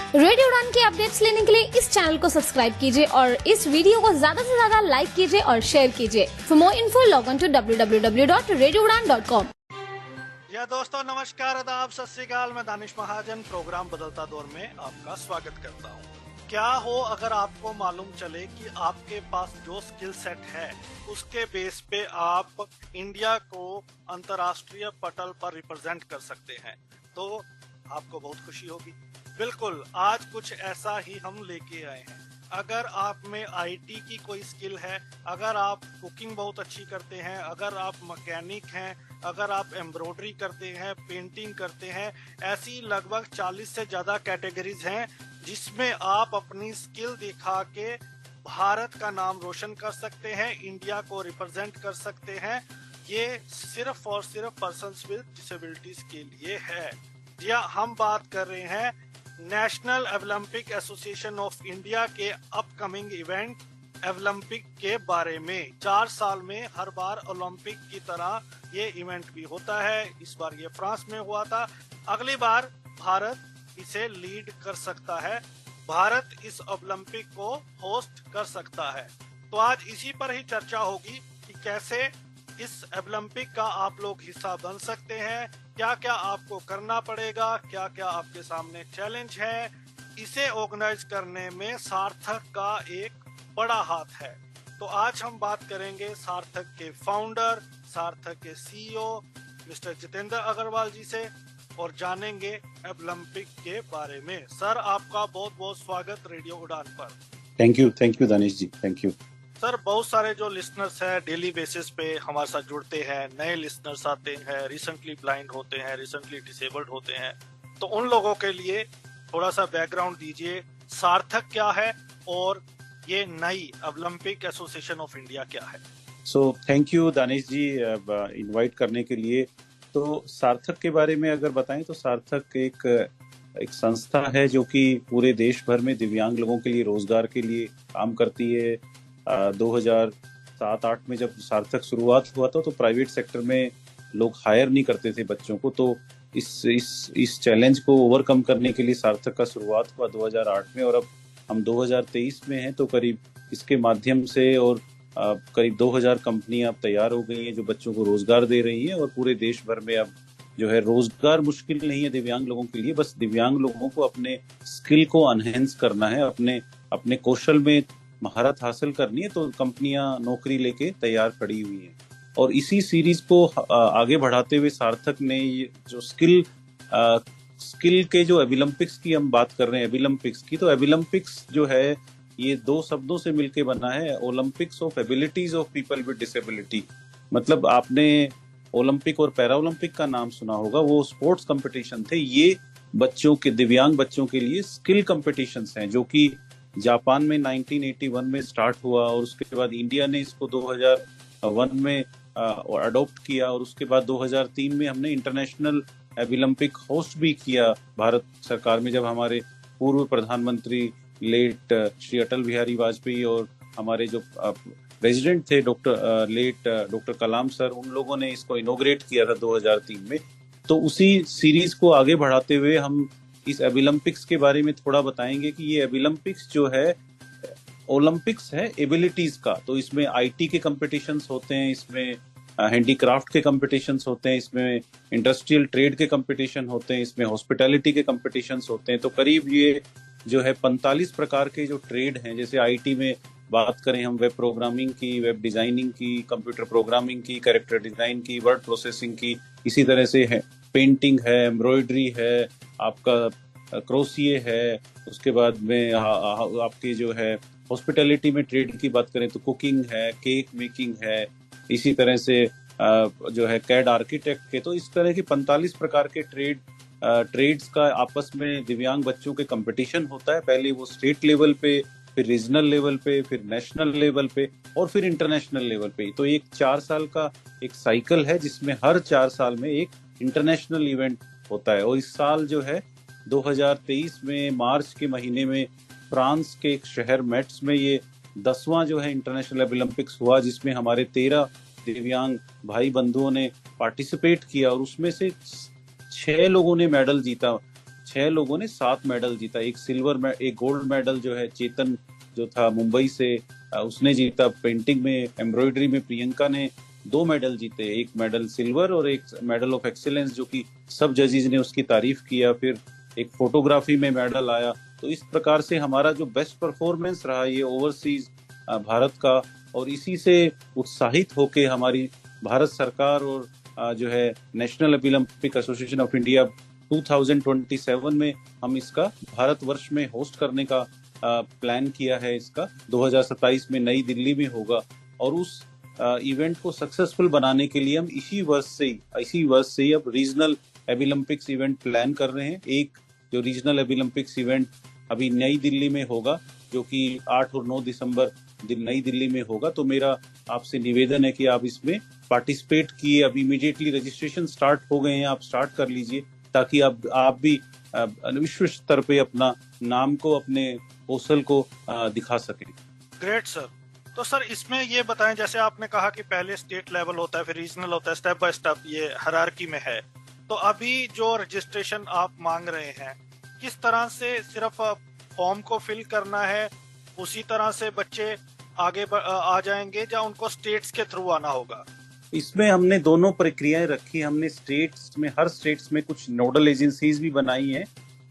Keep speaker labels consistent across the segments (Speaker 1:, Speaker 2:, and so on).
Speaker 1: Radio उड़ान की updates लेने के लिए इस चैनल को सब्सक्राइब कीजिए और इस वीडियो को ज्यादा से ज्यादा लाइक कीजिए और शेयर कीजिए। For more info log on to www.radioudan.com।
Speaker 2: या दोस्तों नमस्कार, आदाब, सत श्री अकाल। मैं दानिश महाजन प्रोग्राम बदलता दौर में आपका स्वागत करता हूँ। क्या हो अगर आपको मालूम चले कि आपके पास जो स्किल सेट है उसके बेस पे आप इंडिया को अंतर्राष्ट्रीय पटल पर रिप्रेजेंट कर सकते हैं, तो आपको बहुत खुशी होगी। बिल्कुल, आज कुछ ऐसा ही हम लेके आए हैं। अगर आप में आईटी की कोई स्किल है, अगर आप कुकिंग बहुत अच्छी करते हैं, अगर आप मैकेनिक हैं, अगर आप एम्ब्रॉयडरी करते हैं, पेंटिंग करते हैं, ऐसी लगभग 40 से ज़्यादा कैटेगरीज हैं जिसमें आप अपनी स्किल दिखा के भारत का नाम रोशन कर सकते हैं, इंडिया को रिप्रेजेंट कर सकते हैं। ये सिर्फ और सिर्फ पर्सन्स विद डिसेबिलिटीज के लिए है। जी हाँ, हम बात कर रहे हैं national Olympic association of India के अपकमिंग इवेंट ओलंपिक के बारे में। 4 साल में हर बार ओलंपिक की तरह ये इवेंट भी होता है। इस बार ये फ्रांस में हुआ था, अगली बार भारत इसे लीड कर सकता है, भारत इस ओलंपिक को होस्ट कर सकता है। तो आज इसी पर ही चर्चा होगी कि कैसे इस ओलंपिक का आप लोग हिस्सा बन सकते हैं, क्या क्या आपको करना पड़ेगा, क्या क्या आपके सामने चैलेंज है। इसे ऑर्गेनाइज करने में सार्थक का एक बड़ा हाथ है। तो आज हम बात करेंगे सार्थक के फाउंडर, सार्थक के सीईओ मिस्टर जितेंद्र अग्रवाल जी से और जानेंगे ओलंपिक के बारे में। सर, आपका बहुत बहुत स्वागत रेडियो उड़ान पर।
Speaker 3: Thank you Danish ji, thank you.
Speaker 2: Sir, बहुत सारे जो लिसनर्स हैं डेली बेसिस पे हमारे साथ जुड़ते हैं, नए लिसनर्स आते हैं, रिसेंटली ब्लाइंड होते हैं, रिसेंटली डिसेबल्ड होते हैं, तो उन लोगों के लिए थोड़ा सा बैकग्राउंड दीजिए। सार्थक क्या है और ये नई ओलंपिक एसोसिएशन ऑफ इंडिया क्या है?
Speaker 3: So thank you Danish ji invite करने के लिए। तो सार्थक के बारे में अगर बताएं तो सार्थक एक संस्था है जो कि पूरे देश भर में दिव्यांग लोगों के लिए रोजगार के लिए काम करती है। 2007-8 में जब सार्थक शुरुआत हुआ था तो प्राइवेट सेक्टर में लोग हायर नहीं करते थे बच्चों को, तो इस चैलेंज को ओवरकम करने के लिए सार्थक का शुरुआत हुआ 2008 में और अब हम 2023 में हैं। तो करीब इसके माध्यम से और करीब 2000 कंपनियां अब तैयार हो गई हैं जो बच्चों को रोजगार दे रही हैं और पूरे देश भर में अब जो है रोजगार मुश्किल नहीं है दिव्यांग लोगों के लिए। बस दिव्यांग लोगों को अपने स्किल को एनहेंस करना है, अपने कौशल में महारत हासिल करनी है, तो कंपनियां नौकरी लेके तैयार खड़ी हुई हैं। और इसी सीरीज को आगे बढ़ाते हुए सार्थक ने ये जो स्किल के जो ओलंपिक्स की हम बात कर रहे हैं, ओलंपिक्स की, तो ओलंपिक्स जो है ये 2 शब्दों से मिलके बना है, Olympics of abilities of people with disability. मतलब आपने ओलंपिक और पैरा ओलंपिक का नाम सुना होगा, वो स्पोर्ट्स कंपटीशन थे। ये बच्चों के, दिव्यांग बच्चों के लिए स्किल कंपटीशंस हैं जो कि जापान में 1981 में स्टार्ट हुआ और उसके बाद इंडिया ने इसको 2001 में अडॉप्ट किया और उसके बाद 2003 में हमने इंटरनेशनल ओलंपिक होस्ट भी किया भारत सरकार में, जब हमारे पूर्व प्रधानमंत्री लेट श्री अटल बिहारी वाजपेयी और हमारे जो प्रेसिडेंट थे डॉक्टर कलाम सर, उन लोगों ने इसको इनॉग्रेट किया था 2003 में। तो उसी सीरीज को आगे बढ़ाते हुए हम इस ओलंपिक्स के बारे में थोड़ा बताएंगे कि ये ओलंपिक्स जो है ओलंपिक्स है एबिलिटीज का। तो इसमें आईटी के कंपटीशंस होते हैं, इसमें हैंडीक्राफ्ट के कंपटीशंस होते हैं, इसमें इंडस्ट्रियल ट्रेड के कंपटीशन होते हैं, इसमें हॉस्पिटैलिटी के कंपटीशंस होते हैं। तो करीब ये जो है 45 प्रकार के जो ट्रेड हैं, जैसे आईटी में बात करें हम वेब प्रोग्रामिंग की, वेब डिजाइनिंग की, कंप्यूटर प्रोग्रामिंग की, कैरेक्टर डिजाइन की, वर्ड प्रोसेसिंग की, इसी तरह से है पेंटिंग है, एम्ब्रॉयडरी है, आपका क्रोशिये है, उसके बाद में आपकी जो है हॉस्पिटैलिटी में ट्रेड की बात करें तो कुकिंग है, केक मेकिंग है, इसी तरह से जो है कैड आर्किटेक्ट के। तो इस तरह के 45 प्रकार के ट्रेड्स का आपस में दिव्यांग बच्चों के कंपटीशन होता है। पहले वो स्टेट लेवल पे, फिर रीजनल लेवल पे, फिर नेशनल लेवल पे और फिर इंटरनेशनल लेवल पे। तो एक 4 साल का एक साइकिल है जिसमें हर 4 साल में एक इंटरनेशनल इवेंट होता है। और इस साल जो है 2023 में मार्च के महीने में फ्रांस के एक शहर मेट्स में ये 10वां जो है इंटरनेशनल ओलंपिक्स हुआ, जिसमें हमारे 13 दिव्यांग भाई बंधुओं ने पार्टिसिपेट किया और उसमें से 6 लोगों ने मेडल जीता। 6 लोगों ने 7 मेडल जीता। एक गोल्ड मेडल जो है चेतन जो था मुंबई से, उसने जीता। पेंटिंग में, एम्ब्रॉयडरी में प्रियंका ने 2 मेडल जीते, एक मेडल सिल्वर और एक मेडल ऑफ एक्सीलेंस, जो कि सब जजेस ने उसकी तारीफ किया। फिर एक फोटोग्राफी में मेडल आया। तो इस प्रकार से हमारा जो बेस्ट परफॉर्मेंस रहा ये ओवरसीज भारत का, और इसी से उत्साहित होके हमारी भारत सरकार और जो है national Olympic association of India 2027 में हम इसका भारतवर्ष में होस्ट करने का प्लान किया है। इसका 2027 में नई दिल्ली में होगा, और उस इवेंट को सक्सेसफुल बनाने के लिए हम इसी वर्ष से ही अब रीजनल ओलंपिक्स इवेंट प्लान कर रहे हैं। एक जो रीजनल ओलंपिक्स इवेंट अभी नई दिल्ली में होगा, जो कि 8 और 9 दिसंबर नई दिल्ली में होगा। तो मेरा आपसे निवेदन है कि आप इसमें पार्टिसिपेट किए। अब इमीडिएटली रजिस्ट्रेशन स्टार्ट हो गए हैं, आप स्टार्ट कर लीजिए, ताकि आप भी विश्व स्तर पे अपना नाम को, अपने कौशल को दिखा सकें।
Speaker 2: Great sir. तो सर इसमें ये बताएं, जैसे आपने कहा कि पहले स्टेट लेवल होता है, फिर रीजनल होता है, स्टेप बाय स्टेप ये हायरार्की में है। तो अभी जो रजिस्ट्रेशन आप मांग रहे हैं, किस तरह से सिर्फ फॉर्म को फिल करना है, उसी तरह से बच्चे आगे आ जाएंगे, या उनको स्टेट्स के थ्रू आना होगा?
Speaker 3: इसमें हमने दोनों प्रक्रियाएं रखी। हमने हर स्टेट्स में कुछ नोडल एजेंसीज भी बनाई हैं,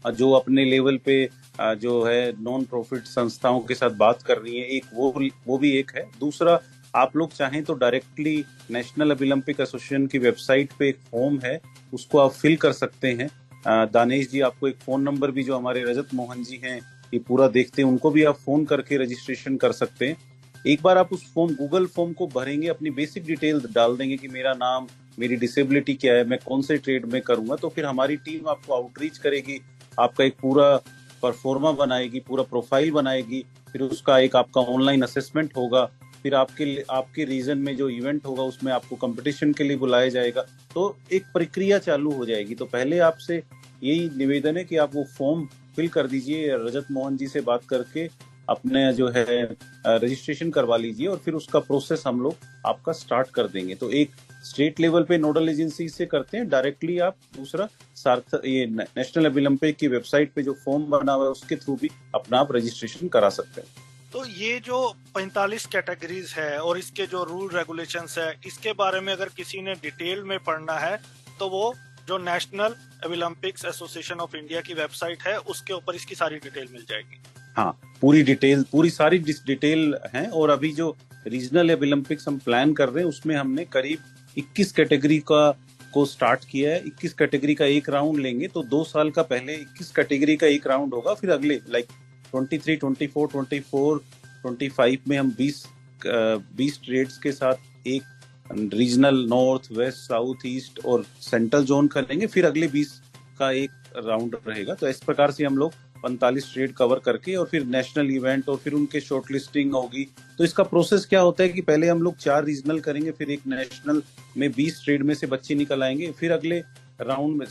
Speaker 3: जो अपने लेवल पे जो है नॉन प्रॉफिट संस्थाओं के साथ बात कर रही है। एक वो भी एक है। दूसरा, आप लोग चाहें तो डायरेक्टली नेशनल ओलंपिक एसोसिएशन की वेबसाइट पे एक फॉर्म है, उसको आप फिल कर सकते हैं। दानेश जी, आपको एक फोन नंबर भी, जो हमारे रजत मोहन जी हैं ये पूरा देखते हैं, उनको भी आप फोन करके रजिस्ट्रेशन कर सकते हैं। एक बार आप उस गूगल फॉर्म को भरेंगे, अपनी बेसिक डिटेल डाल देंगे कि मेरा नाम, मेरी डिसेबिलिटी क्या है, मैं कौन से ट्रेड में करूंगा, तो फिर हमारी टीम आपको आउटरीच करेगी, आपका एक पूरा परफॉर्मा बनाएगी, पूरा प्रोफाइल बनाएगी। फिर उसका एक आपका ऑनलाइन असेसमेंट होगा। फिर आपके रीजन में जो इवेंट होगा उसमें आपको कंपटीशन के लिए बुलाया जाएगा। तो एक प्रक्रिया चालू हो जाएगी। तो पहले आपसे यही निवेदन है कि आप वो फॉर्म फिल कर दीजिए, रजत मोहन जी से बात करके अपने जो है रजिस्ट्रेशन करवा लीजिए, और फिर उसका प्रोसेस हम लोग आपका स्टार्ट कर देंगे। तो एक स्टेट लेवल पे नोडल एजेंसी से करते हैं डायरेक्टली आप, दूसरा ये नेशनल ओलंपिक की वेबसाइट पे जो फॉर्म बना हुआ है उसके थ्रू भी अपना आप रजिस्ट्रेशन करा सकते हैं।
Speaker 2: तो ये जो 45 कैटेगरीज है और इसके जो रूल रेगुलेशंस है, इसके बारे में अगर किसी ने डिटेल में पढ़ना है तो वो जो national Olympics association of India की वेबसाइट है उसके ऊपर इसकी सारी डिटेल मिल जाएगी।
Speaker 3: हाँ, पूरी सारी डिटेल है। और अभी जो रीजनल ओलंपिक्स हम प्लान कर रहे हैं उसमें हमने करीब 21 कैटेगरी को स्टार्ट किया है। 21 कैटेगरी का एक राउंड लेंगे, तो 2 साल का पहले 21 कैटेगरी का एक राउंड होगा। फिर अगले 23, 24, 24, 25 में हम 20 ट्रेड्स के साथ एक regional north, west, south, east और सेंट्रल जोन करेंगे। फिर अगले 20 का एक राउंड रहेगा। तो इस प्रकार से हम लोग 45 ट्रेड कवर करके, और फिर नेशनल इवेंट, और फिर उनके शॉर्ट लिस्टिंग होगी। तो इसका प्रोसेस क्या होता है कि पहले हम लोग 4 रीजनल करेंगे, फिर एक नेशनल में 20 ट्रेड में से बच्चे निकल आएंगे। फिर अगले राउंड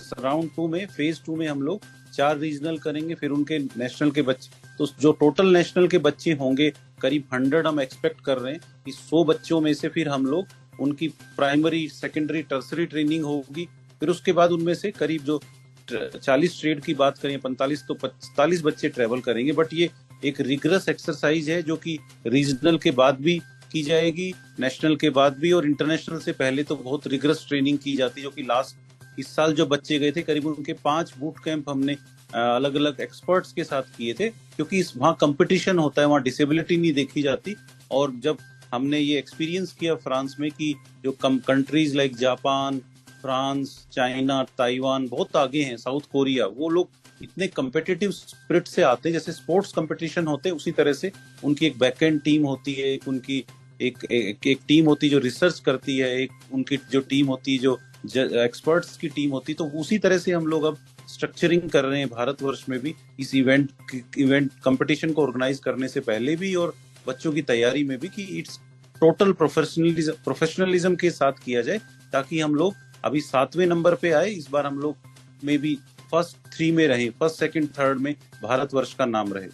Speaker 3: 2 में, फेज 2 में हम लोग 4 रीजनल करेंगे, फिर उनके नेशनल के बच्चे। तो जो टोटल नेशनल के बच्चे होंगे करीब 100 हम एक्सपेक्ट कर रहे हैं। इस 100 बच्चों में से फिर हम लोग उनकी प्राइमरी, सेकेंडरी, टर्सरी ट्रेनिंग होगी। फिर उसके बाद उनमें से करीब जो 40 ट्रेड की बात करें, 45 तो 45 बच्चे ट्रेवल करेंगे। बट ये एक रिगरस एक्सरसाइज है जो कि रीजनल के बाद भी की जाएगी, नेशनल के बाद भी, और इंटरनेशनल से पहले तो बहुत रिगरस ट्रेनिंग की जाती है। जो कि इस साल जो बच्चे गए थे, करीब उनके 5 बूट कैंप हमने अलग अलग एक्सपर्ट्स के साथ किए थे, क्योंकि वहाँ कंपटीशन होता है, वहाँ डिसेबिलिटी नहीं देखी जाती। और जब हमने ये एक्सपीरियंस किया फ्रांस में कि जो countries like Japan, France, China, Taiwan बहुत आगे हैं, साउथ कोरिया, वो लोग इतने कम्पिटिटिव स्पिरिट से आते हैं, जैसे स्पोर्ट्स कंपटीशन होते हैं उसी तरह से उनकी एक बैकएंड टीम होती है, उनकी एक टीम होती है जो रिसर्च करती है, एक उनकी जो टीम होती है जो एक्सपर्ट्स की टीम होती है। तो उसी तरह से हम लोग अब स्ट्रक्चरिंग कर रहे हैं भारतवर्ष में भी, इस इवेंट कंपटीशन को ऑर्गेनाइज करने से पहले भी और बच्चों की तैयारी में भी, कि इट्स टोटल प्रोफेशनलिज्म के साथ किया जाए, ताकि हम लोग अभी 7वें नंबर पे आए, इस बार हम लोग में भी फर्स्ट 3 में रहे, फर्स्ट, सेकंड, थर्ड में भारतवर्ष का नाम रहे।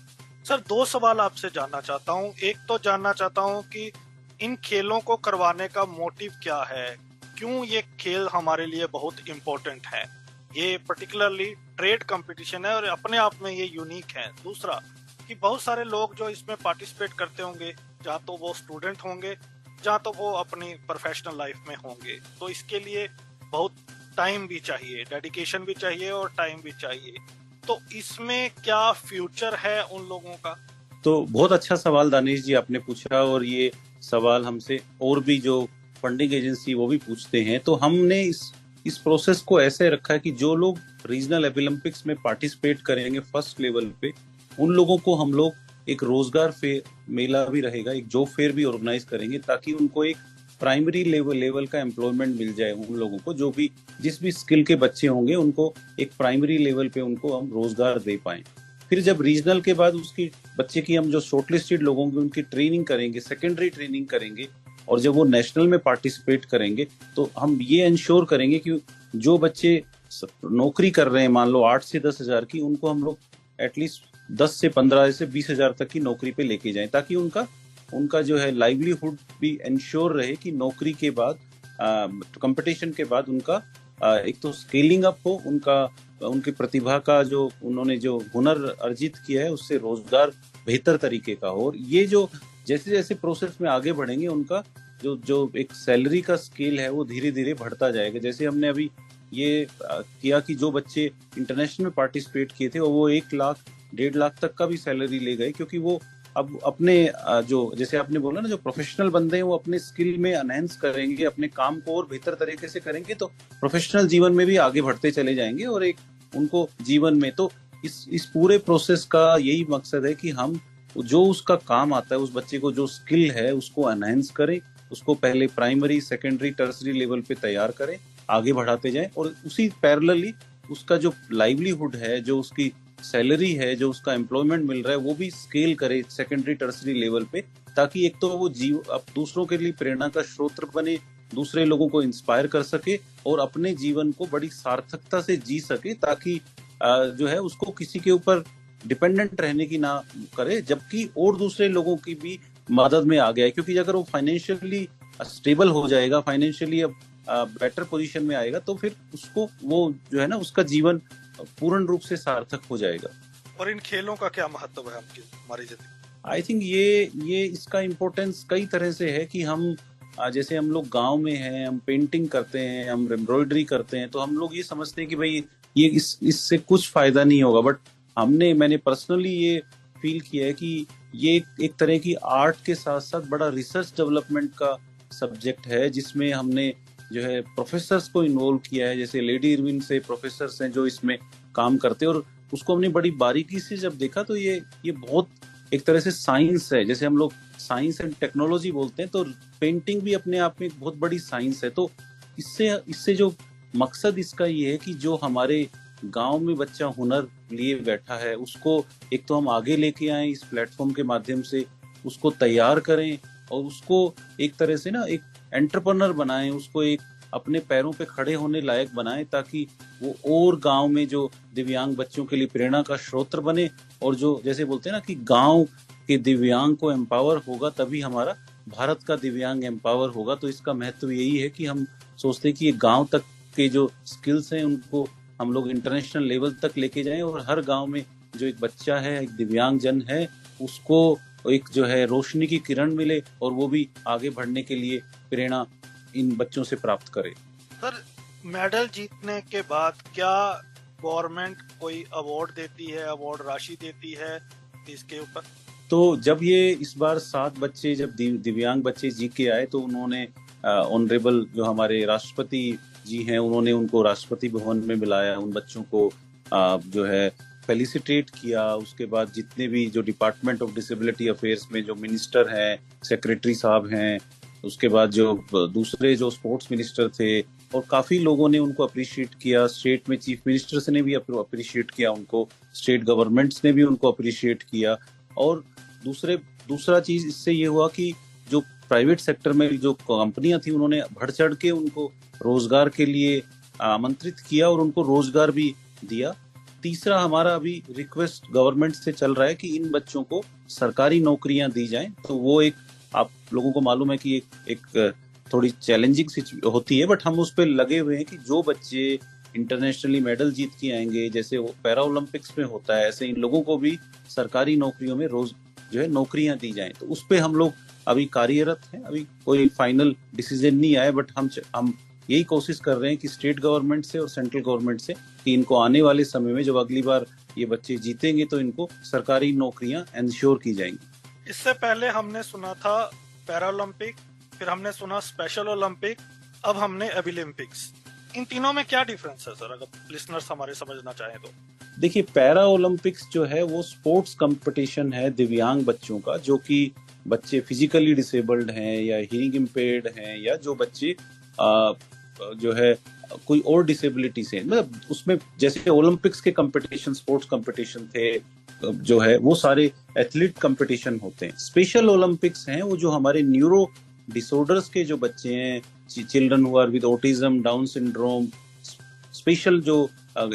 Speaker 2: सर 2 सवाल आपसे जानना चाहता हूँ। एक तो जानना चाहता हूँ कि इन खेलों को करवाने का मोटिव क्या है, क्यों ये खेल हमारे लिए बहुत इम्पोर्टेंट है। ये पर्टिकुलरली ट्रेड कंपटीशन है और अपने आप में ये यूनिक है। दूसरा कि बहुत सारे लोग जो इसमें पार्टिसिपेट करते होंगे, या तो वो स्टूडेंट होंगे या तो वो अपनी प्रोफेशनल लाइफ में होंगे, तो इसके लिए बहुत टाइम भी चाहिए, डेडिकेशन भी चाहिए और टाइम भी चाहिए। तो इसमें क्या फ्यूचर है उन लोगों का?
Speaker 3: तो बहुत अच्छा सवाल दानिश जी आपने पूछा, और ये सवाल हमसे और भी जो फंडिंग एजेंसी वो भी पूछते हैं। तो हमने इस प्रोसेस को ऐसे रखा है कि जो लोग रीजनल ओलंपिक्स में पार्टिसिपेट करेंगे फर्स्ट लेवल पे, उन लोगों को हम लोग एक रोजगार फेयर मेला भी रहेगा, एक जॉब फेयर भी ऑर्गेनाइज करेंगे, ताकि उनको एक प्राइमरी लेवल का एम्प्लॉयमेंट मिल जाए। उन लोगों को जो भी जिस भी स्किल के बच्चे होंगे उनको एक प्राइमरी लेवल पे उनको हम रोजगार दे पाएं। फिर जब रीजनल के बाद उसकी बच्चे की हम जो शॉर्टलिस्टेड लोगों की उनकी ट्रेनिंग करेंगे, सेकेंडरी ट्रेनिंग करेंगे, और जब वो नेशनल में पार्टिसिपेट करेंगे तो हम ये इंश्योर करेंगे कि जो बच्चे नौकरी कर रहे हैं, मान लो 8 से 10 हजार की, उनको हम लोग एटलीस्ट 10 से 15 से 20 हजार तक की नौकरी पे लेके जाएं, ताकि उनका जो है लाइवलीहुड भी इंश्योर रहे कि नौकरी के बाद, कंपटीशन के बाद उनका एक तो स्केलिंग अप हो, उनकी प्रतिभा का जो उन्होंने जो हुनर अर्जित किया है उससे रोजगार बेहतर तरीके का हो। और ये जो जैसे जैसे प्रोसेस में आगे बढ़ेंगे उनका जो एक सैलरी का स्केल है वो धीरे धीरे बढ़ता जाएगा। जैसे हमने अभी ये किया कि जो बच्चे इंटरनेशनल में पार्टिसिपेट किए थे वो 1 लाख 1.5 लाख तक का भी सैलरी ले गए, क्योंकि वो अब अपने जो जैसे आपने बोला ना, जो प्रोफेशनल बंदे हैं वो अपने स्किल में एनहेंस करेंगे, अपने काम को और बेहतर तरीके से करेंगे, तो प्रोफेशनल जीवन में भी आगे बढ़ते चले जाएंगे। और एक उनको जीवन में तो इस पूरे प्रोसेस का यही मकसद है कि हम जो उसका काम आता है, उस बच्चे को जो स्किल है उसको एनहेंस करें, उसको पहले प्राइमरी, सेकेंडरी, टर्सरी लेवल पे तैयार करें, आगे बढ़ाते जाएं, और उसी पैरेलली उसका जो लाइवलीहुड है, जो उसकी सैलरी है, जो उसका एम्प्लॉयमेंट मिल रहा है, वो भी स्केल करे सेकेंडरी, टर्सरी लेवल पे, ताकि एक तो वो अब दूसरों के लिए प्रेरणा का स्रोत बने, दूसरे लोगों को इंस्पायर कर सके और अपने जीवन को बड़ी सार्थकता से जी सके, ताकि जो है उसको किसी के ऊपर डिपेंडेंट रहने की ना करे, जबकि और दूसरे लोगों की भी मदद में आ गया है। क्योंकि अगर वो फाइनेंशियली स्टेबल हो जाएगा, फाइनेंशियली अब बेटर पोजीशन में आएगा, तो फिर उसको वो जो है ना उसका जीवन पूर्ण रूप से सार्थक हो जाएगा।
Speaker 2: और इन खेलों का क्या महत्व है हमारी जिंदगी?
Speaker 3: आई थिंक ये इसका इम्पोर्टेंस कई तरह से है कि हम जैसे हम लोग गांव में हैं, हम पेंटिंग करते हैं, हम एम्ब्रॉयडरी करते हैं, तो हम लोग ये समझते हैं कि भाई ये इससे कुछ फायदा नहीं होगा, बट मैंने पर्सनली ये फील किया है कि ये एक तरह की आर्ट के साथ साथ बड़ा रिसर्च डेवलपमेंट का सब्जेक्ट है, जिसमें हमने जो है प्रोफेसर्स को इन्वॉल्व किया है। जैसे लेडी इरविन से प्रोफेसर्स हैं जो इसमें काम करते हैं, और उसको हमने बड़ी बारीकी से जब देखा तो ये बहुत एक तरह से साइंस है। जैसे हम लोग साइंस एंड टेक्नोलॉजी बोलते हैं, तो पेंटिंग भी अपने आप में एक बहुत बड़ी साइंस है। तो इससे जो मकसद इसका ये है कि जो हमारे गांव में बच्चा हुनर लिए बैठा है उसको एक तो हम आगे लेके आए, इस प्लेटफॉर्म के माध्यम से उसको तैयार करें और उसको एक तरह से ना एक एंटरप्रेन्योर बनाएं, उसको एक अपने पैरों पे खड़े होने लायक बनाएं, ताकि वो और गांव में जो दिव्यांग बच्चों के लिए प्रेरणा का स्रोत बने। और जो जैसे बोलते हैं ना कि गांव के दिव्यांग को एम्पावर होगा तभी हमारा भारत का दिव्यांग एम्पावर होगा। तो इसका महत्व यही है कि हम सोचते हैं कि ये गांव तक के जो स्किल्स हैं उनको हम लोग इंटरनेशनल लेवल तक लेके जाएं, और हर गांव में जो एक बच्चा है, एक दिव्यांग जन है, उसको एक जो है रोशनी की किरण मिले और वो भी आगे बढ़ने के लिए प्रेरणा इन बच्चों से प्राप्त करे।
Speaker 2: सर, मेडल जीतने के बाद क्या गवर्नमेंट कोई अवार्ड देती है, अवार्ड राशि देती है इसके ऊपर?
Speaker 3: तो जब ये इस बार 7 बच्चे जब दिव्यांग बच्चे जीत के आए, तो उन्होंने ऑनरेबल जो हमारे राष्ट्रपति जी हैं, उन्होंने उनको राष्ट्रपति भवन में बुलाया, उन बच्चों को जो है फेलिसिटेट किया। उसके बाद जितने भी जो डिपार्टमेंट ऑफ डिसेबिलिटी अफेयर्स में जो मिनिस्टर हैं, सेक्रेटरी साहब हैं, उसके बाद जो दूसरे जो स्पोर्ट्स मिनिस्टर थे, और काफी लोगों ने उनको अप्रिशिएट किया। स्टेट में चीफ मिनिस्टर्स ने भी अप्रिशिएट किया उनको, स्टेट गवर्नमेंट्स ने भी उनको अप्रिशिएट किया। और दूसरा चीज इससे ये हुआ कि जो प्राइवेट सेक्टर में जो कंपनियां थी उन्होंने बढ़ चढ़ के उनको रोजगार के लिए आमंत्रित किया और उनको रोजगार भी दिया। तीसरा हमारा अभी रिक्वेस्ट गवर्नमेंट से चल रहा है कि इन बच्चों को सरकारी नौकरियां दी जाएं। तो वो एक, आप लोगों को मालूम है कि एक थोड़ी चैलेंजिंग होती है, बट हम उस पर लगे हुए हैं कि जो बच्चे इंटरनेशनली मेडल जीत के आएंगे, जैसे वो पैरा ओलंपिक्स में होता है, ऐसे इन लोगों को भी सरकारी नौकरियों में रोज जो है नौकरियां दी जाएं। तो उस पे हम लोग अभी कार्यरत हैं, अभी कोई फाइनल डिसीजन नहीं आया, बट हम यही कोशिश कर रहे हैं कि स्टेट गवर्नमेंट से और सेंट्रल गवर्नमेंट से कि इनको आने वाले समय में जब अगली बार ये बच्चे जीतेंगे तो इनको सरकारी नौकरियां इंश्योर की जाएंगी।
Speaker 2: इससे पहले हमने सुना था पैरा ओलंपिक, फिर हमने सुना स्पेशल ओलंपिक, अब हमने एबिलिम्पिक्स। इन तीनों में क्या डिफरेंस है सर, अगर लिसनर्स हमारे समझना चाहें तो?
Speaker 3: देखिए, पैरा ओलंपिक्स जो है वो स्पोर्ट्स कंपटीशन है दिव्यांग बच्चों का, जो कि बच्चे फिजिकली डिसेबल्ड हैं या हियरिंग इम्पेयर्ड हैं, या जो बच्चे जो है कोई और डिसेबिलिटी से, मतलब उसमें जैसे ओलंपिक्स के कंपटीशन, स्पोर्ट्स कंपटीशन थे जो है वो सारे एथलीट कंपटीशन होते हैं। स्पेशल ओलंपिक्स हैं वो जो हमारे न्यूरो डिसऑर्डर्स के जो बच्चे हैं, children who are with autism, down syndrome, special जो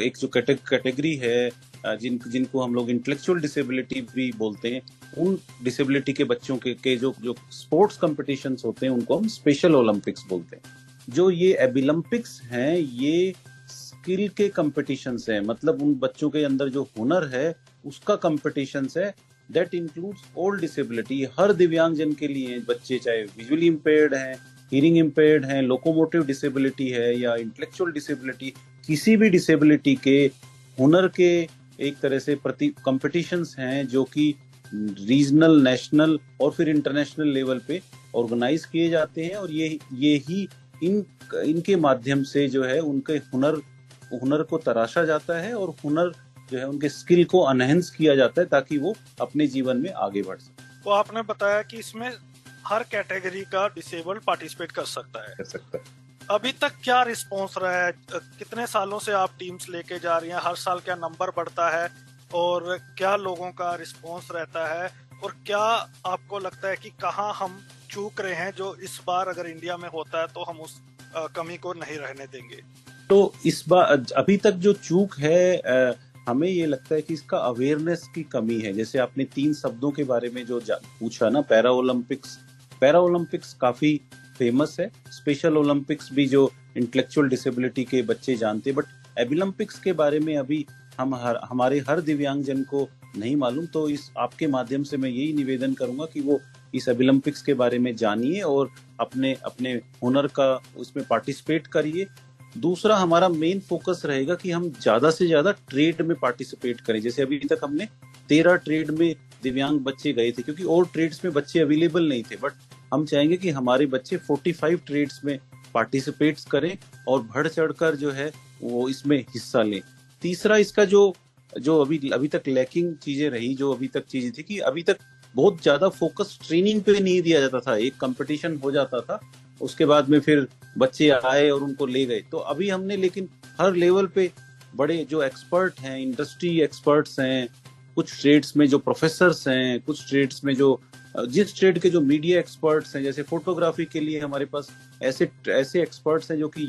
Speaker 3: एक जो कैटेगरी है जिनको हम लोग इंटेलेक्चुअल डिसेबिलिटी भी बोलते हैं, उन डिसेबिलिटी के बच्चों के जो स्पोर्ट्स कंपटीशंस होते हैं उनको हम स्पेशल ओलंपिक्स बोलते हैं। जो ये एबिलम्पिक्स हैं ये स्किल के कंपटीशंस हैं, मतलब उन बच्चों के अंदर जो हुनर है उसका कंपटीशंस है, दैट इंक्लूड्स ऑल डिसेबिलिटी। हर दिव्यांग जन के लिए, बच्चे चाहे विजुअली इम्पेयर्ड हैं, हियरिंग इम्पेयर्ड हैं, लोकोमोटिव डिसेबिलिटी है या इंटेलेक्चुअल डिसेबिलिटी, किसी भी डिसेबिलिटी के हुनर के एक तरह से प्रति कंपटीशंस हैं जो कि रीजनल, नेशनल और फिर इंटरनेशनल लेवल पे ऑर्गेनाइज किए जाते हैं। और ये ही इनके माध्यम से जो है उनके हुनर को तराशा जाता है और हुनर जो है उनके स्किल को अनहेंस किया जाता है ताकि वो अपने जीवन में आगे बढ़ सके।
Speaker 2: तो आपने बताया कि इसमें हर कैटेगरी का डिसेबल्ड पार्टिसिपेट कर सकता है। अभी तक क्या रिस्पॉन्स रहा है? कितने सालों से आप टीम्स लेके जा रही हैं? हर साल क्या नंबर बढ़ता है और क्या लोगों का रिस्पॉन्स रहता है, और क्या आपको लगता है कि कहाँ हम चूक रहे हैं जो इस बार अगर इंडिया में होता है तो हम उस कमी को नहीं रहने देंगे?
Speaker 3: तो इस बार अभी तक जो चूक है, हमें ये लगता है कि इसका अवेयरनेस की कमी है। जैसे आपने 3 शब्दों के बारे में जो पूछा ना, पैरा ओलंपिक्स काफी फेमस है, स्पेशल ओलंपिक्स भी जो इंटेलेक्चुअल डिसेबिलिटी के बच्चे जानते हैं, बट एबिलम्पिक्स के बारे में अभी हमारे हर दिव्यांग जन को नहीं मालूम। तो इस आपके माध्यम से मैं यही निवेदन करूंगा कि वो इस एबिलम्पिक्स के बारे में जानिए और अपने हुनर का उसमें पार्टिसिपेट करिए। दूसरा, हमारा मेन फोकस रहेगा कि हम ज्यादा से ज्यादा ट्रेड में पार्टिसिपेट करें। जैसे अभी तक हमने 13 ट्रेड में दिव्यांग बच्चे गए थे, क्योंकि और ट्रेड्स में बच्चे अवेलेबल नहीं थे, बट हम चाहेंगे कि हमारे बच्चे 45 ट्रेड्स में पार्टिसिपेट करें और बढ़ चढ़कर जो है वो इसमें हिस्सा लें। तीसरा, इसका जो अभी तक लैकिंग चीजें रही, जो अभी तक चीजें थी कि अभी तक बहुत ज्यादा फोकस ट्रेनिंग पे नहीं दिया जाता था। एक कंपटीशन हो जाता था, उसके बाद में फिर बच्चे आए और उनको ले गए। तो अभी हमने लेकिन हर लेवल पे बड़े जो एक्सपर्ट हैं, इंडस्ट्री एक्सपर्ट्स हैं, कुछ ट्रेड्स में जो प्रोफेसर्स हैं, कुछ ट्रेड्स में जो जिस ट्रेड के जो मीडिया एक्सपर्ट्स हैं, जैसे फोटोग्राफी के लिए हमारे पास ऐसे एक्सपर्ट्स हैं जो कि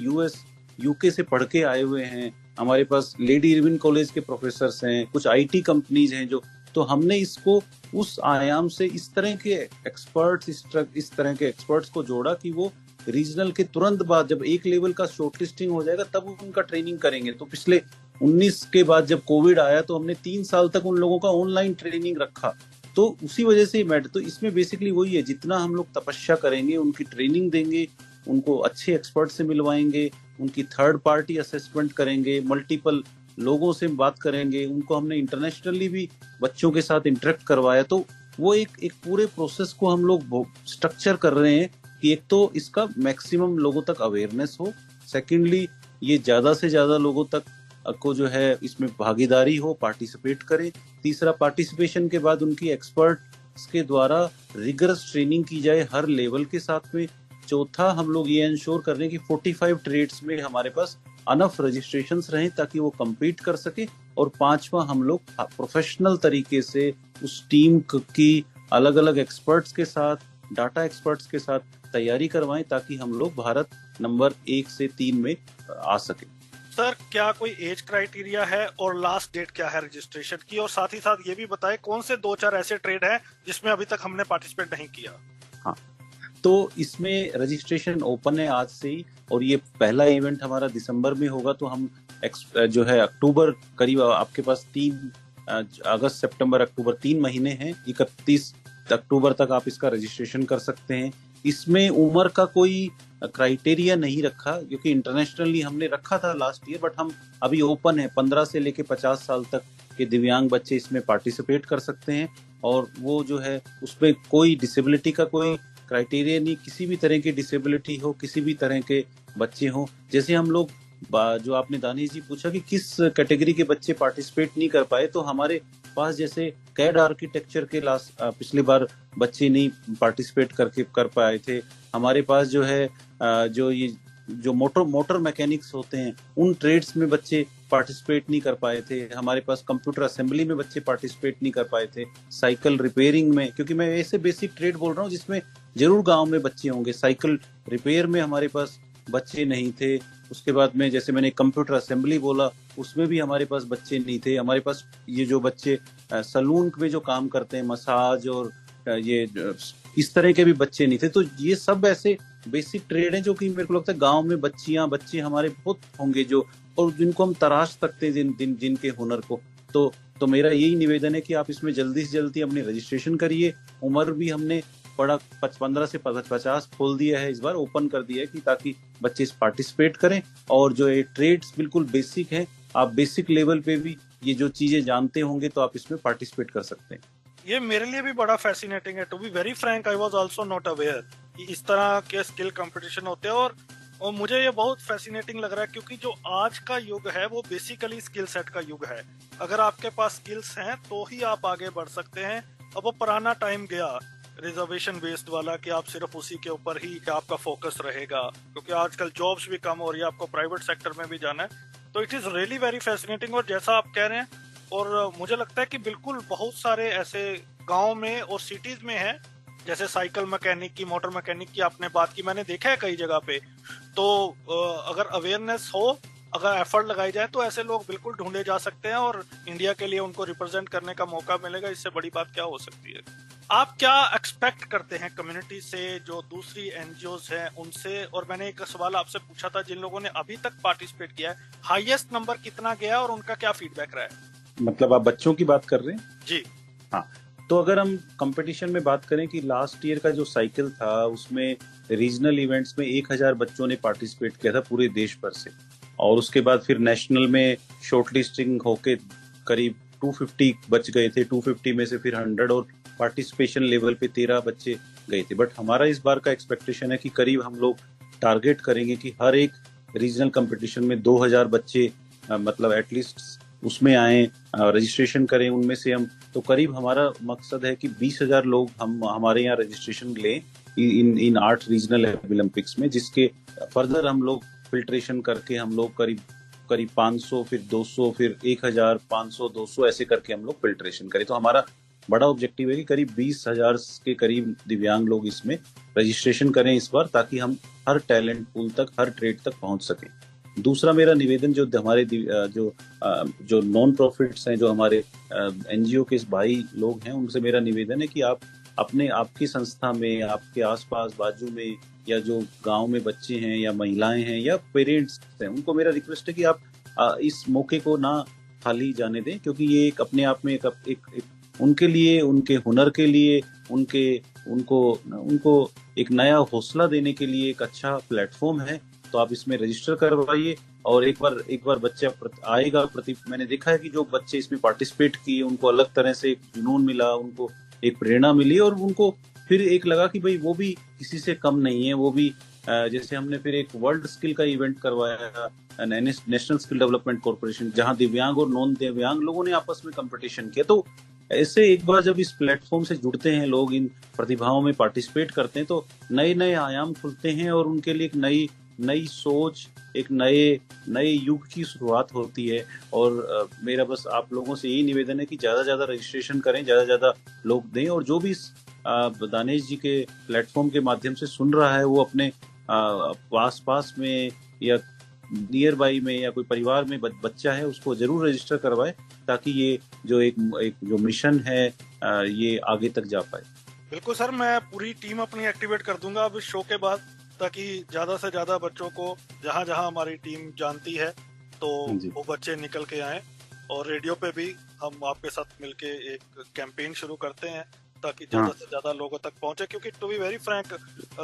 Speaker 3: यूके से पढ़ के आए हुए हैं। हमारे पास लेडी इरविन कॉलेज के प्रोफेसर्स हैं, कुछ आईटी कंपनीज हैं जो, तो हमने इसको उस आयाम से इस तरह के एक्सपर्ट्स को जोड़ा कि वो रीजनल के तुरंत बाद जब एक लेवल का शॉर्टलिस्टिंग हो जाएगा तब उनका ट्रेनिंग करेंगे। तो पिछले 19 के बाद जब कोविड आया तो हमने 3 साल तक उन लोगों का ऑनलाइन ट्रेनिंग रखा। तो उसी वजह से तो इसमें बेसिकली वही है, जितना हम लोग तपस्या करेंगे, उनकी ट्रेनिंग देंगे, उनको अच्छे एक्सपर्ट से मिलवाएंगे, उनकी थर्ड पार्टी असेसमेंट करेंगे, मल्टीपल लोगों से बात करेंगे, उनको हमने इंटरनेशनली भी बच्चों के साथ इंटरेक्ट करवाया। तो वो एक पूरे प्रोसेस को हम लोग स्ट्रक्चर कर रहे हैं कि एक तो इसका मैक्सिमम लोगों तक अवेयरनेस हो, सेकेंडली ये ज्यादा से ज्यादा लोगों तक को जो है इसमें भागीदारी हो, पार्टिसिपेट करें। तीसरा, पार्टिसिपेशन के बाद उनकी एक्सपर्ट्स के द्वारा रिगरस ट्रेनिंग की जाए हर लेवल के साथ में। चौथा, हम लोग ये इंश्योर कर रहे हैं कि 45 ट्रेड्स में हमारे पास अनफ रजिस्ट्रेशंस रहें ताकि वो compete कर सके। और 5वां, हम लोग प्रोफेशनल तरीके से उस टीम की अलग अलग एक्सपर्ट्स के साथ, डाटा एक्सपर्ट्स के साथ तैयारी करवाएं ताकि हम लोग भारत नंबर 1 से 3 में आ सके।
Speaker 2: सर, क्या कोई एज क्राइटेरिया है और लास्ट डेट क्या है रजिस्ट्रेशन की? और साथ ही साथ ये भी बताएं कौन से 2-4 ऐसे ट्रेड हैं जिसमें अभी तक हमने पार्टिसिपेट नहीं किया?
Speaker 3: हाँ, तो इसमें रजिस्ट्रेशन ओपन है आज से ही, और ये पहला इवेंट हमारा दिसंबर में होगा। तो हम जो है अक्टूबर, करीब आपके पास 3 अगस्त सितंबर अक्टूबर 3 महीने हैं। 31 अक्टूबर तक आप इसका रजिस्ट्रेशन कर सकते हैं। इसमें उम्र का कोई क्राइटेरिया नहीं रखा, क्योंकि इंटरनेशनली हमने रखा था लास्ट ईयर, बट हम अभी ओपन है। 15 से लेके 50 साल तक के दिव्यांग बच्चे इसमें पार्टिसिपेट कर सकते हैं। और वो जो है उसमें कोई डिसेबिलिटी का कोई क्राइटेरिया नहीं, किसी भी तरह की डिसेबिलिटी हो, किसी भी तरह के बच्चे हो। जैसे हम लोग जो आपने दानिश जी पूछा कि किस कैटेगरी के बच्चे पार्टिसिपेट नहीं कर पाए, तो हमारे पास जैसे कैड आर्किटेक्चर के पिछली बार बच्चे नहीं पार्टिसिपेट कर पाए थे। हमारे पास जो है जो मोटर मैकेनिक्स होते हैं, उन ट्रेड्स में बच्चे पार्टिसिपेट नहीं कर पाए थे। हमारे पास कंप्यूटर असेंबली में बच्चे पार्टिसिपेट नहीं कर पाए थे। साइकिल रिपेयरिंग में, क्योंकि मैं ऐसे बेसिक ट्रेड बोल रहा हूँ जिसमें जरूर गांव में बच्चे होंगे, साइकिल रिपेयर में हमारे पास बच्चे नहीं थे। उसके बाद में जैसे मैंने कंप्यूटर असेंबली बोला, उसमें भी हमारे पास बच्चे नहीं थे। हमारे पास ये जो बच्चे सलून में जो काम करते हैं, मसाज और ये इस तरह के भी बच्चे नहीं थे। तो ये सब ऐसे बेसिक ट्रेड हैं जो कि मेरे को लगता है गांव में बच्चे हमारे बहुत होंगे जो, और जिनको हम तराश सकते हैं जिनके हुनर को। तो मेरा यही निवेदन है कि आप इसमें जल्दी से जल्दी अपनी रजिस्ट्रेशन करिए। उम्र भी हमने 15 से 50 खोल दिया है, इस बार ओपन कर दिया है कि ताकि बच्चे इस पार्टिसिपेट करें। और जो ये ट्रेड्स बिल्कुल बेसिक हैं, आप बेसिक लेवल पे भी ये जो चीजें जानते होंगे तो आप इसमें पार्टिसिपेट कर सकते हैं।
Speaker 2: ये मेरे लिए भी बड़ा फैसिनेटिंग है। To be very frank, I was also not aware कि इस तरह के स्किल कंपटीशन होते हैं। और मुझे ये बहुत फैसिनेटिंग लग रहा है, क्योंकि जो आज का युग है वो बेसिकली स्किल सेट का युग है। अगर आपके पास स्किल्स हैं तो ही आप आगे बढ़ सकते हैं। अब वो पुराना टाइम गया रिजर्वेशन बेस्ड वाला कि आप सिर्फ उसी के ऊपर ही आपका फोकस रहेगा, क्योंकि आजकल जॉब्स भी कम हो रही है, आपको प्राइवेट सेक्टर में भी जाना है। तो it is really very fascinating. और जैसा आप कह रहे हैं, और मुझे लगता है कि बिल्कुल बहुत सारे ऐसे गांव में और सिटीज में हैं, जैसे साइकिल मैकेनिक की, मोटर मैकेनिक की आपने बात की, मैंने देखा है कई जगह पे। तो अगर अवेयरनेस हो, अगर एफर्ट लगाई जाए, तो ऐसे लोग बिल्कुल ढूंढे जा सकते हैं और इंडिया के लिए उनको रिप्रेजेंट करने का मौका मिलेगा। इससे बड़ी बात क्या हो सकती है? आप क्या एक्सपेक्ट करते हैं कम्युनिटी से, जो दूसरी एनजीओज हैं उनसे? और मैंने एक सवाल आपसे पूछा था, जिन लोगों ने अभी तक पार्टिसिपेट किया है, हाईएस्ट नंबर कितना गया और उनका क्या फीडबैक रहा है?
Speaker 3: मतलब आप बच्चों की बात कर रहे हैं?
Speaker 2: जी
Speaker 3: हाँ। तो अगर हम कंपटीशन में बात करें कि लास्ट ईयर का जो साइकिल था, उसमें रीजनल इवेंट्स में 1000 बच्चों ने पार्टिसिपेट किया था पूरे देश भर से। और उसके बाद फिर नेशनल में शॉर्टलिस्टिंग होके करीब 250 बच गए थे। 250 में से फिर 100 और पार्टिसिपेशन लेवल पे 13 बच्चे गए थे। बट हमारा इस बार का एक्सपेक्टेशन है कि करीब हम लोग टारगेट करेंगे कि हर एक रीजनल कंपटीशन में 2000 बच्चे मतलब एटलीस्ट उसमें आए, रजिस्ट्रेशन करें। उनमें से हम तो करीब हमारा मकसद है कि 20,000 लोग हम हमारे यहाँ रजिस्ट्रेशन लें इन 8 रीजनल ओलंपिक्स में, जिसके फर्दर हम लोग फिल्ट्रेशन करके हम लोग करीब 500, फिर 200, फिर 1000, 500, 200 ऐसे करके हम लोग फिल्ट्रेशन करें। तो हमारा बड़ा ऑब्जेक्टिव है कि करीब 20,000 के करीब दिव्यांग लोग इसमें रजिस्ट्रेशन करें इस बार, ताकि हम हर टैलेंट पूल तक, हर ट्रेड तक पहुंच सकें। दूसरा मेरा निवेदन जो हमारे जो नॉन प्रॉफिट्स हैं, जो हमारे एनजीओ के भाई लोग हैं, उनसे मेरा निवेदन है कि आप आपकी संस्था में, आपके आसपास बाजू में, या जो गांव में बच्चे हैं या महिलाएं हैं या पेरेंट्स हैं, उनको मेरा रिक्वेस्ट है कि आप इस मौके को ना खाली जाने दें, क्योंकि ये एक अपने आप में एक उनके लिए, उनके हुनर के लिए, उनको एक नया हौसला देने के लिए एक अच्छा प्लेटफॉर्म है। तो आप इसमें रजिस्टर करवाइए। और एक बार बच्चा आएगा, मैंने देखा है कि जो बच्चे इसमें पार्टिसिपेट किए, उनको अलग तरह से एक जुनून मिला, उनको एक प्रेरणा मिली, और उनको फिर एक लगा कि भाई वो भी किसी से कम नहीं है। वो भी जैसे हमने फिर एक वर्ल्ड स्किल का इवेंट करवाया, नेशनल स्किल डेवलपमेंट कॉर्पोरेशन, जहां दिव्यांग और नॉन दिव्यांग लोगों ने आपस में कंपटीशन किया। तो ऐसे एक बार जब इस प्लेटफॉर्म से जुड़ते हैं लोग, इन प्रतिभाओं में पार्टिसिपेट करते हैं, तो नए नए आयाम खुलते हैं और उनके लिए एक नई सोच, एक नए युग की शुरुआत होती है। और मेरा बस आप लोगों से यही निवेदन है कि ज्यादा रजिस्ट्रेशन करें, ज्यादा लोग दें। और जो भी दानिश जी के प्लेटफॉर्म के माध्यम से सुन रहा है, वो अपने आस-पास में या नियर बाई में या कोई परिवार में बच्चा है, उसको जरूर रजिस्टर करवाए, ताकि ये जो एक जो मिशन है ये आगे तक जा पाए।
Speaker 2: बिल्कुल सर, मैं पूरी टीम अपनी एक्टिवेट कर दूंगा अब इस शो के बाद, ताकि ज्यादा से ज्यादा बच्चों को, जहां जहां हमारी टीम जानती है, तो
Speaker 3: जी।
Speaker 2: वो बच्चे निकल के आए। और रेडियो पे भी हम आपके साथ मिलके एक कैंपेन शुरू करते हैं ताकि ज्यादा
Speaker 3: हाँ।
Speaker 2: से ज्यादा लोगों तक पहुंचे, क्योंकि to be very frank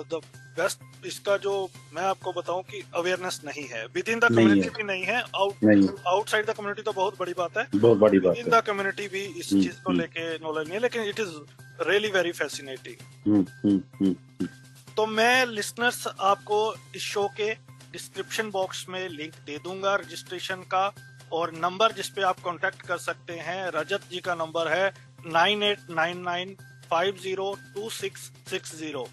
Speaker 2: the best इसका जो मैं आपको बताऊं कि अवेयरनेस नहीं है, विद इन द
Speaker 3: नहीं
Speaker 2: कम्युनिटी
Speaker 3: है,
Speaker 2: भी नहीं है,
Speaker 3: नहीं है,
Speaker 2: आउटसाइड द कम्युनिटी तो बहुत बड़ी बात है,
Speaker 3: बहुत बड़ी
Speaker 2: विद
Speaker 3: बात
Speaker 2: इन
Speaker 3: है।
Speaker 2: द कम्युनिटी भी इस चीज को लेके नॉलेज नहीं है, लेकिन it is really very fascinating.
Speaker 3: Hmm, hmm, hmm,
Speaker 2: तो मैं लिसनर्स आपको इस शो के डिस्क्रिप्शन बॉक्स में लिंक दे दूंगा रजिस्ट्रेशन का, और नंबर जिस पे आप कांटेक्ट कर सकते हैं, रजत जी का नंबर है 9899502660,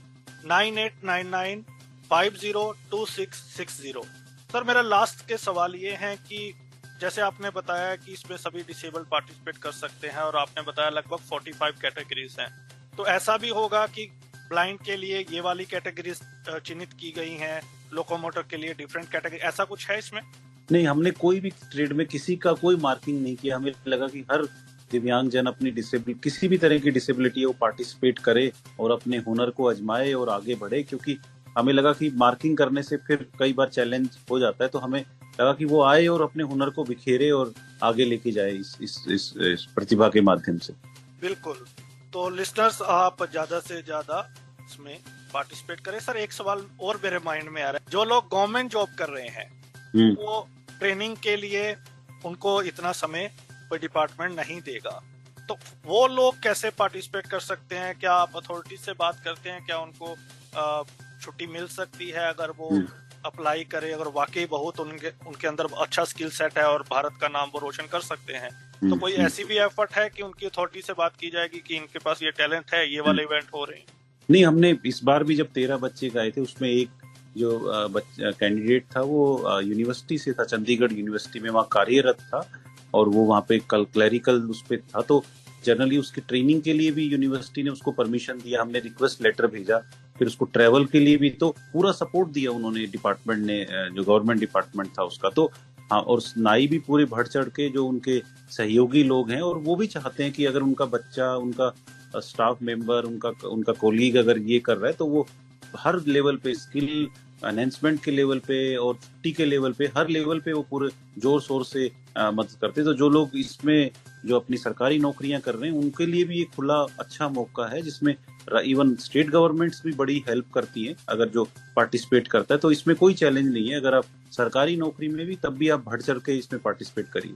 Speaker 2: 9899502660। सर मेरा लास्ट के सवाल ये है कि जैसे आपने बताया कि इसमें सभी डिसेबल्ड पार्टिसिपेट कर सकते हैं, और आपने बताया लगभग 45 कैटेगरीज हैं, तो ऐसा भी होगा कि ब्लाइंड के लिए ये वाली कैटेगरीज चिन्हित की गई हैं, लोकोमोटर के लिए डिफरेंट कैटेगरी, ऐसा कुछ है इसमें?
Speaker 3: नहीं, हमने कोई भी ट्रेड में किसी का कोई मार्किंग नहीं किया। हमें लगा कि हर दिव्यांग जन अपनी डिसेबिलिटी, किसी भी तरह की डिसेबिलिटी है, वो पार्टिसिपेट करे और अपने हुनर को आजमाए और आगे बढ़े, क्योंकि हमें लगा कि मार्किंग करने से फिर कई बार चैलेंज हो जाता है। तो हमें लगा कि वो आए और अपने हुनर को बिखेरे और आगे लेके जाए इस प्रतिभा के माध्यम से।
Speaker 2: बिल्कुल। तो लिसनर्स आप ज्यादा से ज्यादा इसमें पार्टिसिपेट करें। सर एक सवाल और मेरे माइंड में आ रहा है, जो लोग गवर्नमेंट जॉब कर रहे हैं वो ट्रेनिंग के लिए उनको इतना समय कोई डिपार्टमेंट नहीं देगा, तो वो लोग कैसे पार्टिसिपेट कर सकते हैं? क्या आप अथॉरिटी से बात करते हैं? क्या उनको छुट्टी मिल सकती है अगर वो अप्लाई करे, अगर वाकई बहुत उनके अंदर अच्छा स्किल सेट है और भारत का नाम वो रोशन कर सकते हैं? तो कोई ऐसी भी एफर्ट है कि उनकी अथॉरिटी से बात की जाएगी कि इनके पास ये टैलेंट है, ये वाले इवेंट हो रहे हैं?
Speaker 3: नहीं, हमने इस बार भी जब 13 बच्चे गए थे, उसमें एक जो कैंडिडेट था वो यूनिवर्सिटी से था, चंडीगढ़ यूनिवर्सिटी में वहाँ कार्यरत था, और वो वहाँ पे क्लैरिकल उस पे था। तो जनरली उसकी ट्रेनिंग के लिए भी यूनिवर्सिटी ने उसको परमिशन दिया, हमने रिक्वेस्ट लेटर भेजा, फिर उसको ट्रैवल के लिए भी तो पूरा सपोर्ट दिया उन्होंने, डिपार्टमेंट ने, जो गवर्नमेंट डिपार्टमेंट था उसका। तो हाँ, और नाई भी पूरे बढ़ चढ़ के जो उनके सहयोगी लोग हैं, और वो भी चाहते हैं कि अगर उनका बच्चा, उनका स्टाफ मेंबर, उनका कोलीग अगर ये कर रहा है, तो वो हर लेवल पे, स्किल एनहेंसमेंट के लेवल पे और छुट्टी के लेवल पे, हर लेवल पे वो पूरे जोर शोर से मदद करते हैं। तो जो लोग इसमें जो अपनी सरकारी नौकरियां कर रहे हैं, उनके लिए भी एक खुला अच्छा मौका है, जिसमें इवन स्टेट गवर्नमेंट्स भी बड़ी हेल्प करती हैं अगर जो पार्टिसिपेट करता है। तो इसमें कोई चैलेंज नहीं है, अगर आप सरकारी नौकरी में भी, तब भी आप बढ़ चढ़ के इसमें पार्टिसिपेट करिए।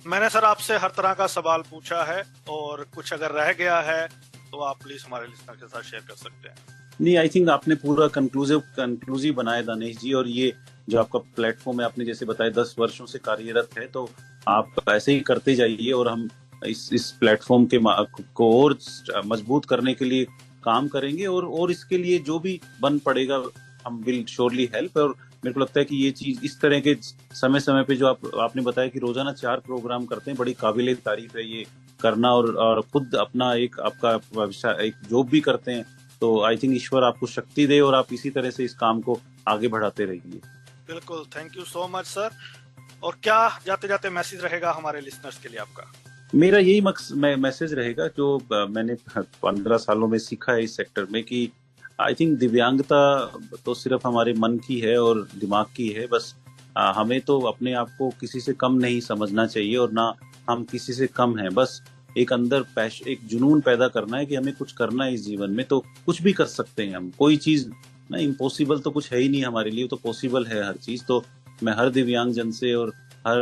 Speaker 2: मैंने सर आपसे हर तरह का सवाल पूछा है, और कुछ अगर रह गया है तो आप प्लीज हमारे लिसनर के साथ शेयर कर सकते हैं।
Speaker 3: नहीं, आई थिंक आपने पूरा कंक्लूसिव बनाया दानिश जी, और ये जो आपका प्लेटफॉर्म है, आपने जैसे बताया 10 वर्षों से कार्यरत है, तो आप ऐसे ही करते जाइए, और हम इस प्लेटफॉर्म को और मजबूत करने के लिए काम करेंगे, और इसके लिए जो भी बन पड़ेगा हम विल श्योरली हेल्प। और मेरे को लगता है कि ये चीज इस तरह के समय समय पे जो आपने बताया कि रोजाना 4 प्रोग्राम करते हैं, बड़ी काबिले तारीफ है ये करना, और खुद अपना एक आपका एक जॉब भी करते हैं। तो आई थिंक ईश्वर आपको शक्ति दे, और आप इसी तरह से इस काम को आगे बढ़ाते रहिए।
Speaker 2: बिल्कुल, thank you so much sir. और क्या जाते जाते मैसेज रहेगा हमारे लिसनर्स के लिए आपका?
Speaker 3: मेरा यही मैसेज रहेगा, जो मैंने 15 सालों में सीखा है इस सेक्टर में, कि आई थिंक दिव्यांगता तो सिर्फ हमारे मन की है और दिमाग की है। बस हमें तो अपने आप को किसी से कम नहीं समझना चाहिए, और ना हम किसी से कम हैं। बस एक अंदर एक जुनून पैदा करना है कि हमें कुछ करना है इस जीवन में, तो कुछ भी कर सकते हैं हम। कोई चीज ना इम्पॉसिबल तो कुछ है ही नहीं हमारे लिए, तो पॉसिबल है हर चीज। तो मैं हर दिव्यांग जन से और हर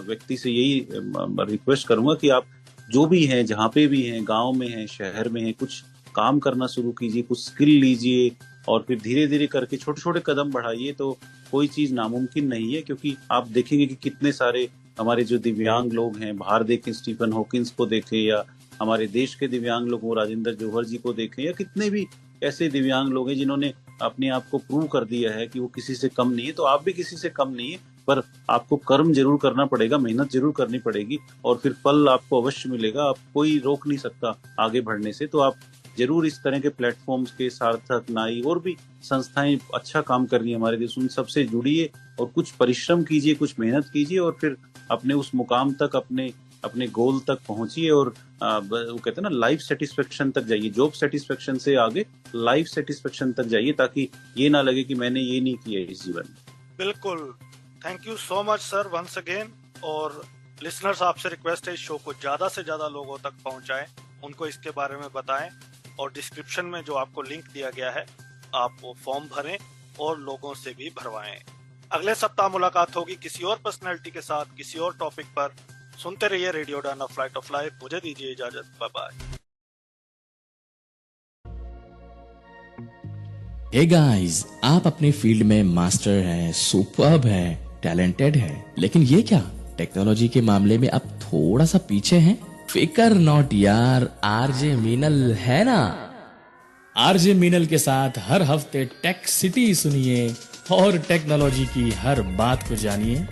Speaker 3: व्यक्ति से यही रिक्वेस्ट करूंगा कि आप जो भी हैं, जहाँ पे भी हैं, गांव में हैं, शहर में हैं, कुछ काम करना शुरू कीजिए, कुछ स्किल लीजिए, और फिर धीरे धीरे करके छोटे छोटे कदम बढ़ाइए। तो कोई चीज नामुमकिन नहीं है, क्योंकि आप देखेंगे कि कितने सारे हमारे जो दिव्यांग लोग हैं, बाहर देखें स्टीफन हॉकिंस को देखें, या हमारे देश के दिव्यांग लोग हो, राजेंद्र जौहर जी को देखें, या कितने भी ऐसे दिव्यांग लोग हैं जिन्होंने अपने आप को प्रूव कर दिया है कि वो किसी से कम नहीं है। तो आप भी किसी से कम नहीं है, पर आपको कर्म जरूर करना पड़ेगा, मेहनत जरूर करनी पड़ेगी, और फिर फल आपको अवश्य मिलेगा। आप कोई रोक नहीं सकता आगे बढ़ने से। तो आप जरूर इस तरह के प्लेटफॉर्म्स के, सार्थक, नाई और भी संस्थाएं अच्छा काम कर रही है हमारे देश, उन सबसे जुड़िए और कुछ परिश्रम कीजिए, कुछ मेहनत कीजिए, और फिर अपने उस मुकाम तक, अपने गोल तक पहुंचिए। और वो कहते हैं ना, लाइफ सेटिस्फेक्शन तक जाइए। जॉब सेटिस्फेक्शन से आगे लाइफ सेटिस्फेक्शन तक जाइए, ताकि ये ना लगे कि मैंने ये नहीं किया इस जीवन में।
Speaker 2: बिल्कुल, thank you so much sir once again. और लिसनर्स आपसे रिक्वेस्ट है इस शो को ज्यादा से ज्यादा लोगों तक पहुंचाएं, उनको इसके बारे में बताएं और डिस्क्रिप्शन में जो आपको लिंक दिया गया है आप वो फॉर्म भरें और लोगों से भी भरवाएं। अगले सप्ताह मुलाकात होगी किसी और पर्सनैलिटी के साथ किसी और टॉपिक पर। सुनते रहिए रेडियो उड़ान, फ्लाइट ऑफ लाइफ। मुझे दीजिए इजाजत, बाय बाय।
Speaker 4: हे गाइस, आप अपने फील्ड में मास्टर हैं, सुपर्ब हैं, टैलेंटेड हैं, लेकिन ये क्या टेक्नोलॉजी के मामले में अब थोड़ा सा पीछे हैं? फिकर नॉट यार, आरजे मीनल है ना। आरजे मीनल के साथ हर हफ्ते टेक सिटी सुनिए और टेक्नोलॉजी की हर बात को जानिए।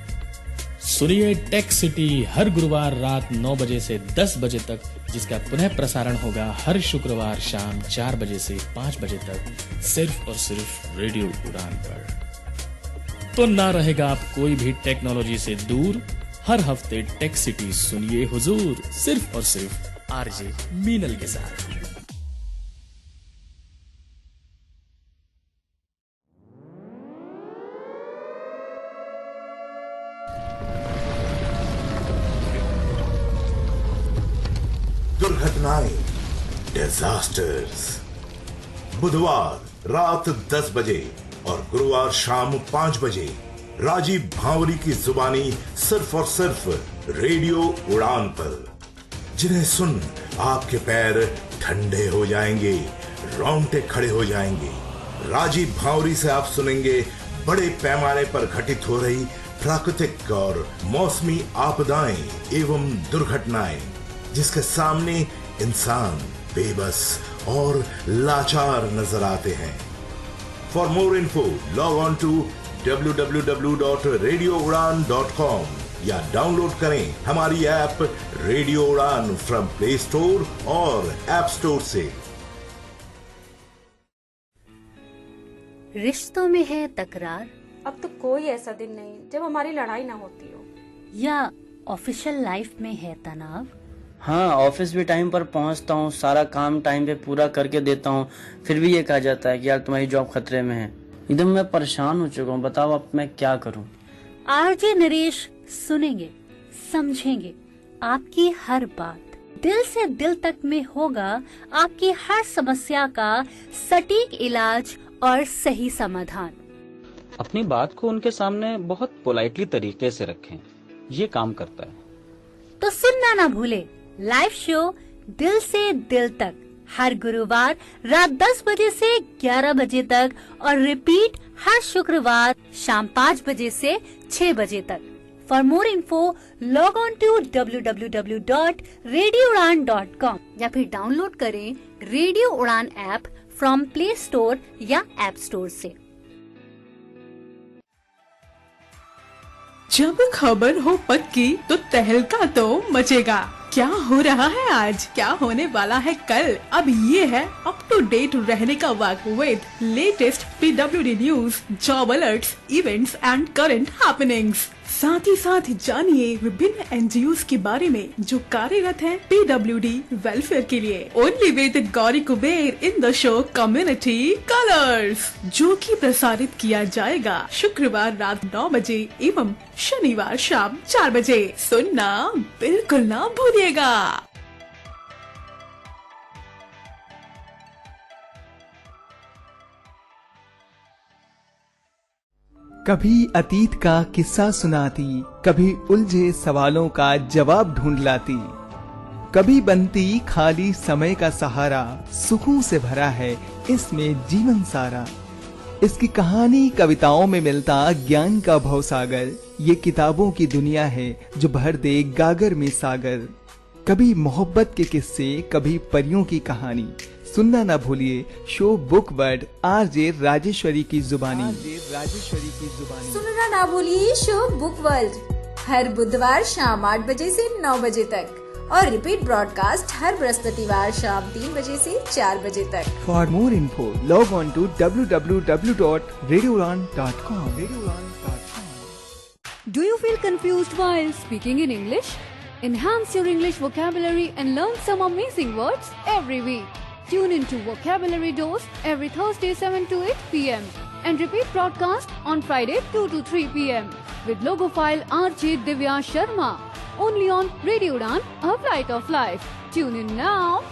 Speaker 4: सुनिए टेक सिटी हर गुरुवार रात 9 बजे से 10 बजे तक, जिसका पुनः प्रसारण होगा हर शुक्रवार शाम 4 बजे से 5 बजे तक, सिर्फ और सिर्फ रेडियो उड़ान पर। तो ना रहेगा आप कोई भी टेक्नोलॉजी से दूर। हर हफ्ते टेक सिटी सुनिए हुजूर, सिर्फ और सिर्फ आरजे मीनल के साथ।
Speaker 5: दुर्घटनाएं, डिजास्टर्स। बुधवार रात 10 बजे और गुरुवार शाम 5 बजे राजीव भांवरी की जुबानी सिर्फ और सिर्फ रेडियो उड़ान पर, जिन्हें सुन आपके पैर ठंडे हो जाएंगे, रोंगटे खड़े हो जाएंगे। राजीव भांवरी से आप सुनेंगे बड़े पैमाने पर घटित हो रही प्राकृतिक और मौसमी आपदाएं एवं दुर्घटनाएं, जिसके सामने इंसान बेबस और लाचार नजर आते हैं। For more info log on to www.radioudan.com या डाउनलोड करें हमारी app radio Udaan from play store और ऐप स्टोर से।
Speaker 6: रिश्तों में है तकरार,
Speaker 7: अब तो कोई ऐसा दिन नहीं जब हमारी लड़ाई ना होती हो।
Speaker 6: या ऑफिशियल लाइफ में है तनाव।
Speaker 8: हाँ, ऑफिस भी टाइम पर पहुंचता हूँ, सारा काम टाइम पे पूरा करके देता हूँ, फिर भी ये कहा जाता है कि यार तुम्हारी जॉब खतरे में है। एकदम मैं परेशान हो चुका हूँ, बताओ अब मैं क्या करूँ।
Speaker 6: आरजे नरेश सुनेंगे, समझेंगे आपकी हर बात, दिल से दिल तक में होगा आपकी हर समस्या का सटीक इलाज और सही समाधान।
Speaker 9: अपनी बात को उनके सामने बहुत पोलाइटली तरीके से रखें, ये काम करता है।
Speaker 6: तो सुनना ना भूले लाइव शो दिल से दिल तक हर गुरुवार रात 10 बजे से 11 बजे तक और रिपीट हर शुक्रवार शाम 5 बजे से 6 बजे तक। For more info log on to www.radioudan.com या फिर डाउनलोड करें radio Udaan app from play store या ऐप स्टोर से।
Speaker 10: जब खबर हो पक्की तो तहलका तो मचेगा। क्या हो रहा है आज, क्या होने वाला है कल, अब ये है अप टू डेट रहने का वक्त with latest PWD news, job alerts, events and current happenings. साथ ही साथ जानिए विभिन्न NGOs के बारे में जो कार्यरत हैं PWD वेलफेयर के लिए। Only with Gauri Kuber in the show community colours, जो कि प्रसारित किया जाएगा शुक्रवार रात 9 बजे एवं शनिवार शाम 4 बजे। सुनना बिल्कुल ना भूलिएगा।
Speaker 11: कभी अतीत का किस्सा सुनाती, कभी उलझे सवालों का जवाब ढूंढ लाती, कभी बनती खाली समय का सहारा, सुखों से भरा है इसमें जीवन सारा। इसकी कहानी कविताओं में मिलता ज्ञान का भवसागर, ये किताबों की दुनिया है जो भर दे गागर में सागर। कभी मोहब्बत के किस्से, कभी परियों की कहानी। सुनना ना भूलिए show book word RJ Rajeshwari की जुबानी।
Speaker 12: सुनना ना भूलिए शो बुक वर्ल्ड हर बुधवार शाम 8 बजे से 9 बजे तक और रिपीट ब्रॉडकास्ट हर बृहस्पतिवार शाम 3 बजे से 4 बजे तक।
Speaker 11: For more info log on to www.radioudan.com.
Speaker 13: Do you feel confused while speaking in English? Enhance your English vocabulary and learn some amazing words every week. Tune into Vocabulary Dose every Thursday 7 to 8 p.m. and repeat broadcast on Friday 2 to 3 p.m. with logophile RJ Divya Sharma. Only on Radio Udan, a flight of life. Tune in now.